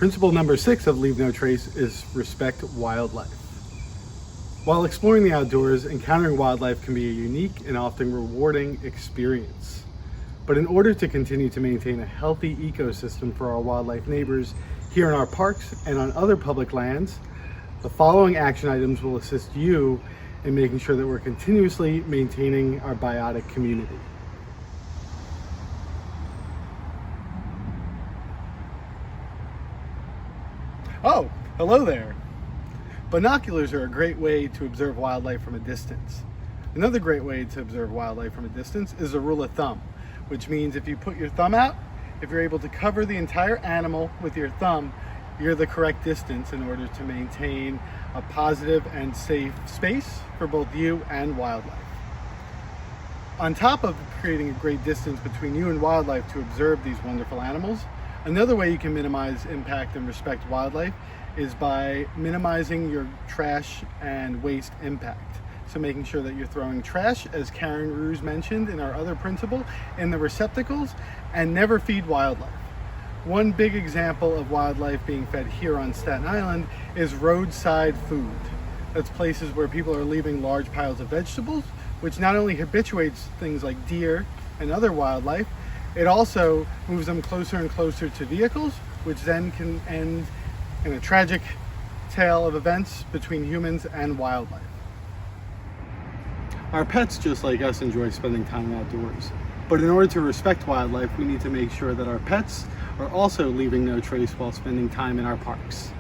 Principle number 6 of Leave No Trace is respect wildlife. While exploring the outdoors, encountering wildlife can be a unique and often rewarding experience. But in order to continue to maintain a healthy ecosystem for our wildlife neighbors here in our parks and on other public lands, the following action items will assist you in making sure that we're continuously maintaining our biotic community. Oh, hello there. Binoculars are a great way to observe wildlife from a distance. Another great way to observe wildlife from a distance is a rule of thumb, which means if you put your thumb out, if you're able to cover the entire animal with your thumb, you're the correct distance in order to maintain a positive and safe space for both you and wildlife. On top of creating a great distance between you and wildlife to observe these wonderful animals, another way you can minimize impact and respect wildlife is by minimizing your trash and waste impact. So making sure that you're throwing trash, as Karen Ruse mentioned in our other principle, in the receptacles, and never feed wildlife. One big example of wildlife being fed here on Staten Island is roadside food. That's places where people are leaving large piles of vegetables, which not only habituates things like deer and other wildlife, it also moves them closer and closer to vehicles, which then can end in a tragic tale of events between humans and wildlife. Our pets, just like us, enjoy spending time outdoors. But in order to respect wildlife, we need to make sure that our pets are also leaving no trace while spending time in our parks.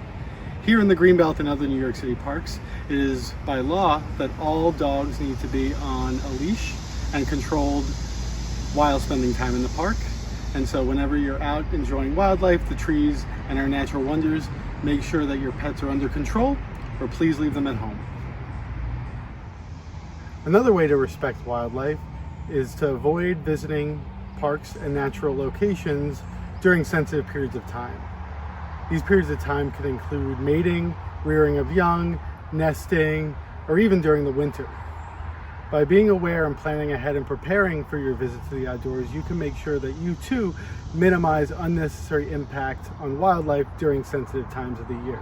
Here in the Greenbelt and other New York City parks, it is by law that all dogs need to be on a leash and controlled while spending time in the park. And so whenever you're out enjoying wildlife, the trees, and our natural wonders, make sure that your pets are under control, or please leave them at home. Another way to respect wildlife is to avoid visiting parks and natural locations during sensitive periods of time. These periods of time can include mating, rearing of young, nesting, or even during the winter. By being aware and planning ahead and preparing for your visit to the outdoors, you can make sure that you too minimize unnecessary impact on wildlife during sensitive times of the year.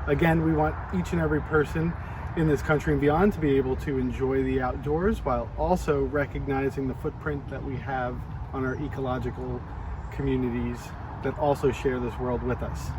Again, we want each and every person in this country and beyond to be able to enjoy the outdoors while also recognizing the footprint that we have on our ecological communities that also share this world with us.